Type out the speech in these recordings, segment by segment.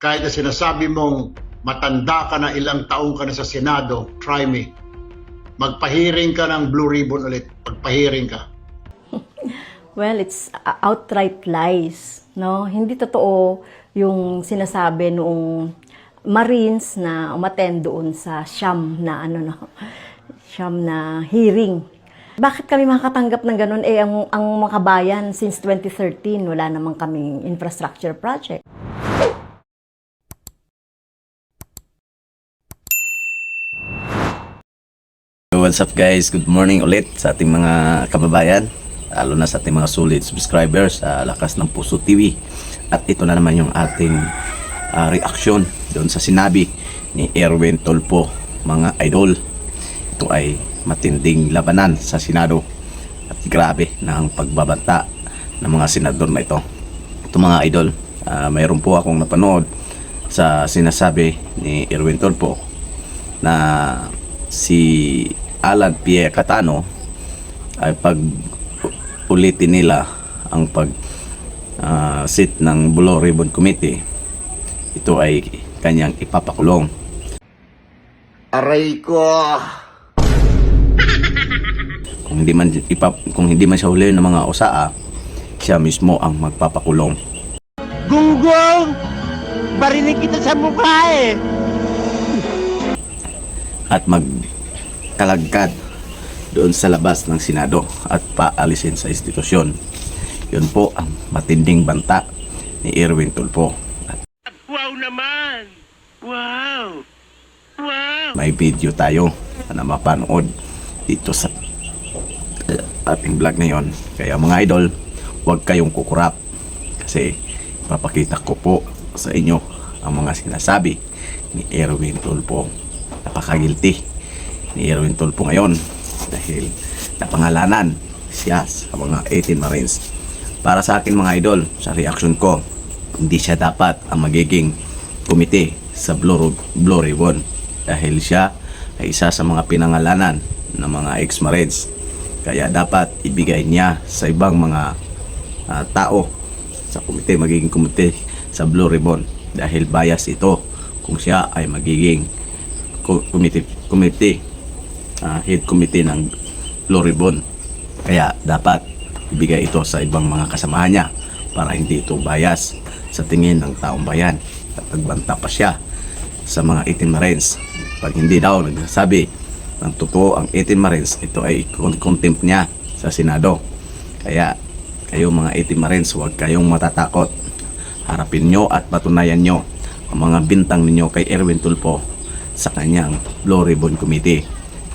Kahit na sinasabi mong matanda ka na, ilang taong ka na sa Senado, try me. Magpahiring ka ng Blue Ribbon ulit. Magpahiring ka. Well, it's outright lies, no? Hindi totoo yung sinasabi noong Marines na umattend doon sa Siyam na Siyam na hearing. Bakit kami makakatanggap ng ganun? Ang mga kabayan since 2013 wala namang kaming infrastructure project. What's up guys? Good morning ulit sa ating mga kababayan, lalo na sa ating mga solid subscribers sa Lakas ng Puso TV. At ito na naman yung ating reaksyon doon sa sinabi ni Erwin Tulfo, mga idol. Ito ay matinding labanan sa Senado at grabe na ang pagbabanta ng mga senador na ito. Ito mga idol, mayroon po akong napanood sa sinasabi ni Erwin Tulfo na si Alan P. Cayetano ay pag ulitin nila ang sit ng Blue Ribbon Committee, ito ay kanyang ipapakulong. Aray ko! Kung hindi man siya huli ng mga osaa, siya mismo ang magpapakulong. Gunggong! Barinig kita sa mukha eh! At magkalagkad doon sa labas ng Senado at paalisin sa institusyon. Yun po ang matinding banta ni Erwin Tulfo. Wow naman! Wow! Wow! May video tayo na mapanood dito sa ating vlog ngayon. Kaya mga idol, huwag kayong kukurap kasi papakita ko po sa inyo ang mga sinasabi ni Erwin Tulfo. Napaka-guilty ni Erwin Tulfo ngayon dahil napangalanan siya sa mga 18 Marines. Para sa akin mga idol, sa reaction ko, hindi siya dapat ang magiging komite sa Blue Ribbon dahil siya ay isa sa mga pinangalanan ng mga ex-Marines. Kaya dapat ibigay niya sa ibang mga tao sa komite, magiging komite sa Blue Ribbon dahil bias ito kung siya ay magiging head committee ng Blue Ribbon. Kaya dapat ibigay ito sa ibang mga kasamahan niya para hindi ito bias sa tingin ng taong bayan at nagbanta pa siya sa mga 18 Marines. Pag hindi daw nagsasabi ng totoo ang 18 Marines, ito ay contempt niya sa Senado. Kaya kayo mga 18 Marines, huwag kayong matatakot. Harapin nyo at patunayan nyo ang mga bintang ninyo kay Erwin Tulfo sa kanyang Blue Ribbon Committee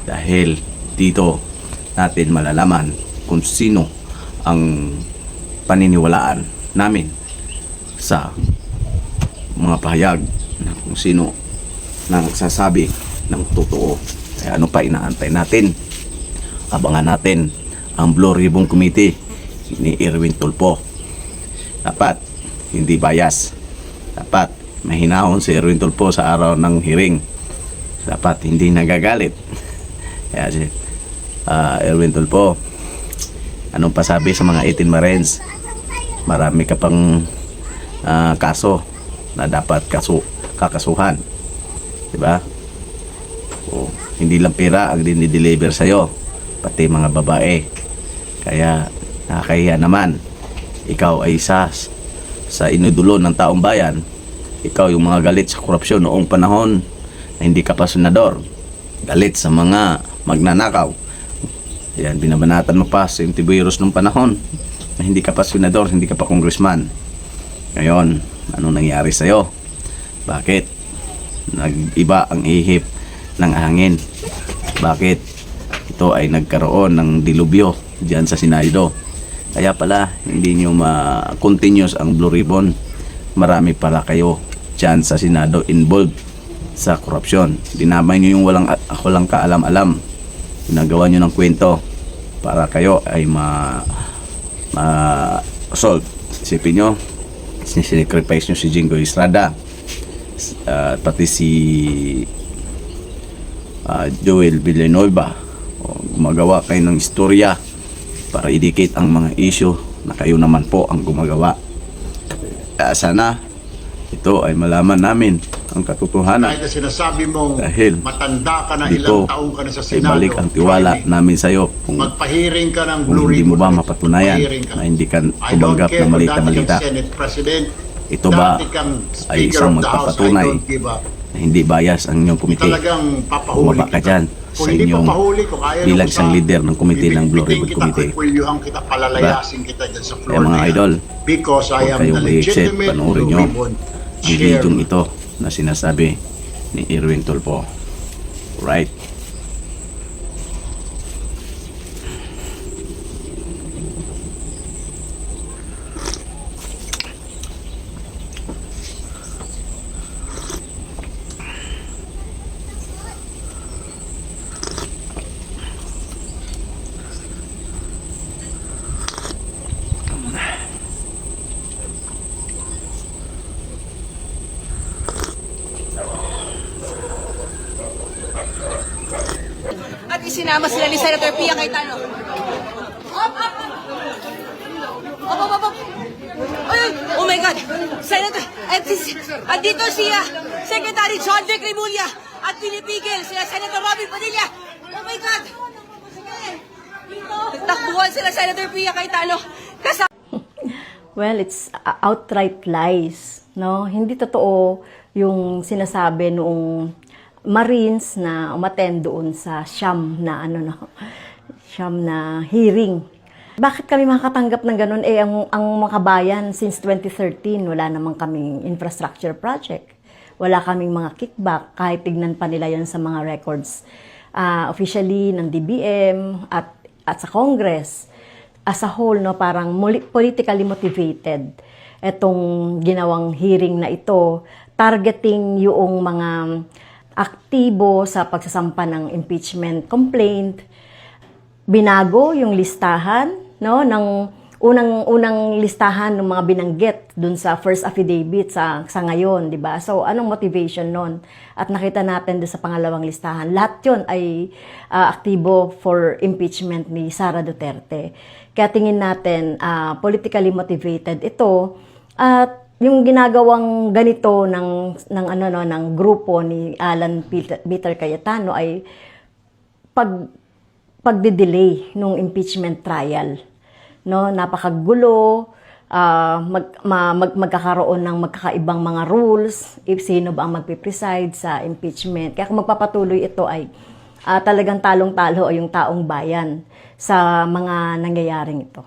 dahil dito natin malalaman kung sino ang paniniwalaan namin sa mga pahayag na kung sino na nagsasabi ng totoo. Kaya ano pa inaantay natin? Abangan natin ang Blue Ribbon Committee ni Erwin Tulfo. Dapat hindi bias, dapat mahinahon si Erwin Tulfo sa araw ng hearing, dapat hindi nagagalit. Kaya si Erwin Tulfo, anong pasabi sa mga 18 Marines? Marami ka pang kaso na dapat kakasuhan, diba? O, hindi lang pera ang dinideliver sa'yo, pati mga babae. Kaya nakakahiya naman, ikaw ay isa sa inudulo ng taong bayan. Ikaw yung mga galit sa korupsyon noong panahon na hindi ka pa senador, galit sa mga magnanakaw. Yan, binabanatan mo pa sa Intibueros nung panahon na hindi ka pa senador, hindi ka pa congressman. Ngayon, anong nangyari sa'yo? Bakit nag-iba ang ihip ng hangin? Bakit ito ay nagkaroon ng dilubyo diyan sa Senado? Kaya pala hindi nyo ma-continuous ang Blue Ribbon. Marami pala kayo diyan sa Senado involved sa korupsyon. Dinamay nyo yung walang kaalam-alam. Ginagawa nyo ng kwento para kayo ay ma-assault. Isipin nyo, sinisacrifice nyo si Jingo Estrada, pati si Joel Villanueva. Gumagawa kayo ng istorya para idikit ang mga issue na kayo naman po ang gumagawa. Sana ito ay malaman namin ang katotohanan. Kahit na sinasabi mong Dahil matanda ka na, dito ilang taong ka na sa ay Senado, balik ang tiwala try me. namin sa iyo kung Magpahiring ka ng kung Blue hindi mo Ribbon ba ulit. mapatunayan Magpahiring ka. na hindi ka I don't tumanggap care ng kung malita-malita. dati kang Senate President, Ito ba dati kang ay Speaker isang of the House, I magpapatunay don't give up. na hindi bias ang inyong komite? Talagang papahuli Bumaba ka dyan Kung sa hindi inyong papahuli ko, kaya bilang isang leader ng komite ng Blue Ribbon Committee. Kukulyuhan kita, palalayasin kita dyan sa floor Kaya mga na yan. idol, Because I huwag am kayong the i-accept, legitimate panoorin Blue nyo Ribbon ang chair. video ito na sinasabi ni Erwin Tulfo. Right? At isinama sila ni Senator Pia Cayetano. Op. Ay, oh my God! Senator, at dito siya, Secretary John Vic Remulla, at pinipigil sila Senator Robin Padilla. Oh my God! Takbuhan sila Senator Pia Cayetano. Well, it's outright lies, no? Hindi totoo yung sinasabi noong Marines na umattend doon sa Siyam na hearing. Bakit kami makakatanggap ng ganun? Ang mga bayan since 2013, wala namang kaming infrastructure project. Wala kaming mga kickback, kahit tignan pa nila yon sa mga records officially ng DBM at sa Congress. As a whole, no, parang politically motivated itong ginawang hearing na ito, targeting yung mga aktibo sa pagsasampa ng impeachment complaint. Binago yung listahan, no, ng unang listahan ng mga binanggit dun sa first affidavit sa ngayon, di ba? So anong motivation nun? At nakita natin dun sa pangalawang listahan, lahat yun ay aktibo for impeachment ni Sara Duterte. Kaya tingin natin politically motivated ito, at yung ginagawang ganito ng grupo ni Alan Peter Cayetano ay pagde-delay ng impeachment trial, no? Napakagulo, magkakaroon ng magkakaibang mga rules if sino ba ang magpipreside sa impeachment. Kaya kung magpapatuloy ito ay talagang talong-talo yung taong bayan sa mga nangyayaring ito.